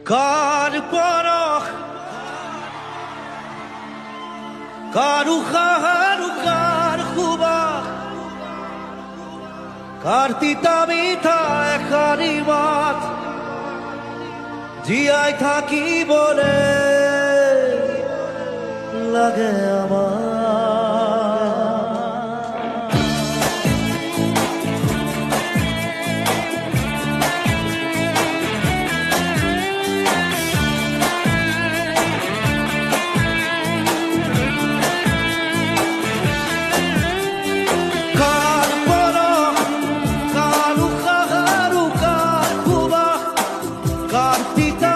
কার পরখ কারু খাহারু কার খুবা কার তিতা মিঠা একারি মাত জিয়াই থাকি বলে লাগে আমার Cartita